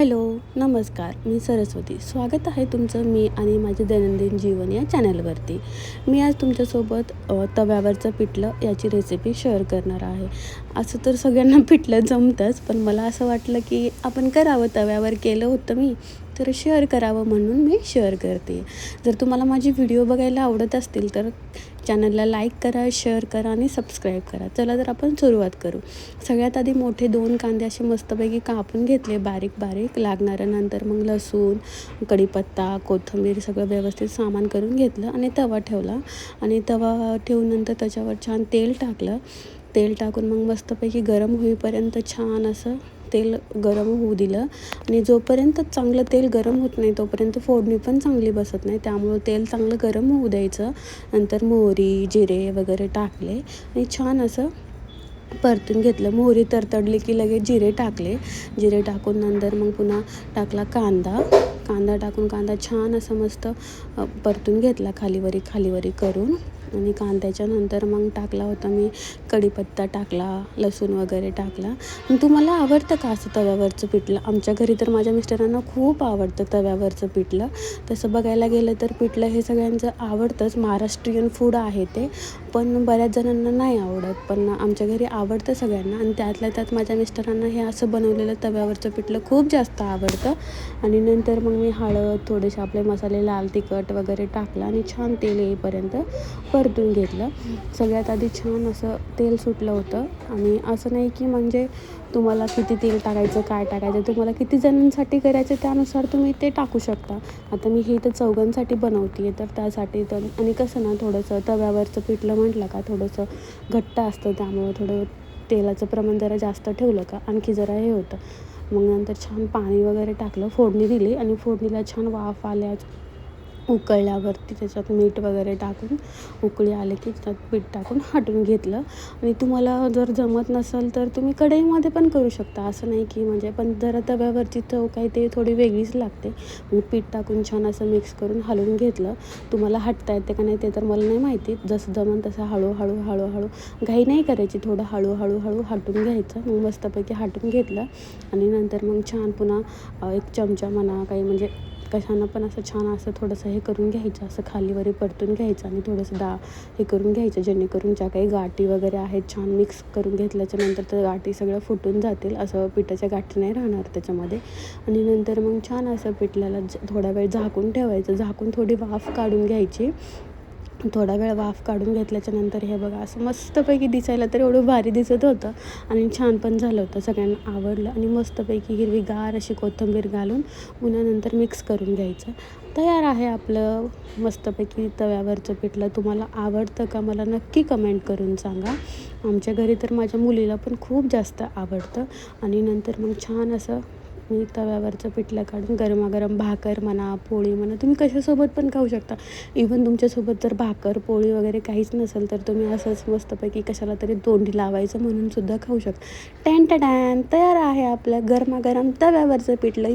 Hello, नमस्कार. मी सरस्वती. स्वागत आहे तुमचं मी आणि माझे दैनंदिन जीवन या चॅनलवरती. मी आज तुमच्यासोबत तव्यावरचं पिठलं याची रेसिपी शेअर करणार आहे. असं तर सगळ्यांना पिठलं जमतंच, पण मला असं वाटलं की आपण करावं. तव्यावर केलं होतं मी, तर शेअर करावं म्हणून मी शेअर करते. जर तुम्हाला माझे व्हिडिओ बघायला आवडत असतील तर चॅनलला लाईक करा, शेअर करा आणि सबस्क्राईब करा. चला तर आपण सुरुवात करू. सगळ्यात आधी मोठे 2 कांदे असे मस्तपैकी कापून घेतले बारीक बारीक लागणारं. नंतर मग लसूण, कढीपत्ता, कोथिंबीर सगळं व्यवस्थित सामान करून घेतलं आणि तवा ठेवला. आणि तवा ठेवून नंतर त्याच्यावर छान तेल टाकलं. तेल टाकून मग मस्तपैकी गरम होईपर्यंत छान असं तेल गरम होऊ दिलं. आणि जोपर्यंत चांगलं तेल गरम होत नाही तोपर्यंत फोडणी पण चांगली बसत नाही. त्यामुळं तेल चांगलं गरम होऊ द्यायचं. नंतर मोहरी, जिरे वगैरे टाकले आणि छान असं परतून घेतलं. मोहरी तडतडली की लगेच जिरे टाकले. जिरे टाकून नंतर मग पुन्हा टाकला कांदा टाकून कांदा छान असं मस्त परतून घेतला खालीवरी करून. आणि कांद्याच्या नंतर मग टाकला होता मी कढीपत्ता टाकला, लसूण वगैरे टाकला. तुम्हाला आवडतं का असं तव्यावरचं पिठलं? आमच्या घरी तर माझ्या मिस्टरांना खूप आवडतं तव्यावरचं पिठलं. तसं बघायला गेलं तर पिठलं हे सगळ्यांचं आवडतंच. महाराष्ट्रीयन फूड आहे ते, पण बऱ्याच जणांना नाही आवडत. पण आमच्या घरी आवडतं सगळ्यांना. आणि त्यातल्या त्यात माझ्या मिस्टरांना हे असं बनवलेलं तव्यावरचं पिठलं खूप जास्त आवडतं. आणि नंतर मग मी हळद, थोडेसे आपले मसाले, लाल तिखट वगैरे टाकलं आणि छान तेल येईपर्यंत परतून घेतलं. सगळ्यात आधी छान असं तेल सुटलं होतं. आणि असं नाही की म्हणजे तुम्हाला किती तेल टाकायचं, काय टाकायचं, तुम्हाला किती जणांसाठी करायचं त्यानुसार तुम्ही ते टाकू शकता. आता मी हे तर चौघांसाठी बनवते आहे, तर त्यासाठी तर. आणि कसं ना, थोडंसं तव्यावरचं पिठलं म्हटलं का थोडंसं घट्ट असतं, त्यामुळं थोडं तेलाचं प्रमाण जरा जास्त ठेवलं का आणखी जरा हे होतं. मग नंतर छान पाणी वगैरे टाकलं, फोडणी दिली. आणि फोडणीला छान वाफ आल्या उकळल्यावरती त्याच्यात मीठ वगैरे टाकून उकळी आले की त्यात पीठ टाकून हटवून घेतलं. आणि तुम्हाला जर जमत नसेल तर तुम्ही कढईमध्ये पण करू शकता, असं नाही की म्हणजे. पण जरा तव्यावरची चव काही ते थोडी वेगळीच लागते. मग पीठ टाकून छान असं मिक्स करून हलवून घेतलं. तुम्हाला हटता येते का नाही ते तर मला नाही माहिती. जसं जमन तसं हळूहळू घाई नाही करायची, थोडं हळूहळू हटून घ्यायचं. मग मस्तपैकी हटून घेतलं. आणि नंतर मग छान पुन्हा 1 चमचा म्हणा काही म्हणजे कशानं पण असं छान असं थोडंसं हे करून घ्यायचं, असं खालीवरी परतून घ्यायचं. आणि थोडंसं हे करून घ्यायचं, जेणेकरून ज्या काही गाठी वगैरे आहेत छान मिक्स करून घेतल्याच्या नंतर त्या गाठी सगळं फुटून जातील. असं पिठाच्या गाठी नाही राहणार त्याच्यामध्ये. आणि नंतर मग छान असं पिठल्याला थोडा वेळ झाकून ठेवायचं. झाकून थोडी वाफ काढून घ्यायची. थोडा वेळ वाफ काढून घेतल्याच्या नंतर हे बघा असं मस्तपैकी दिसायला तर एवढं भारी दिसत होतं. आणि छान पण झालं होतं, सगळ्यांना आवडलं. आणि मस्तपैकी हिरवीगार अशी कोथिंबीर घालून पुन्हा नंतर मिक्स करून घ्यायचं. तयार आहे आपलं मस्तपैकी तव्यावरचं पिठलं. तुम्हाला आवडतं का मला नक्की कमेंट करून सांगा. आमच्या घरी तर माझ्या मुलीला पण खूप जास्त आवडतं. आणि नंतर मग छान असं मी तव्यावरचं पिठलं काढून गरमागरम भाकर म्हणा, पोळी म्हणा, तुम्ही कशासोबत पण खाऊ शकता. इव्हन तुमच्यासोबत जर भाकर, पोळी वगैरे काहीच नसेल तर तुम्ही असंच मस्तपैकी कशाला तरी तोंडी लावायचं म्हणून सुद्धा खाऊ शकता. टॅन टॅन तयार आहे आपलं गरमागरम तव्यावरचं पिठलं.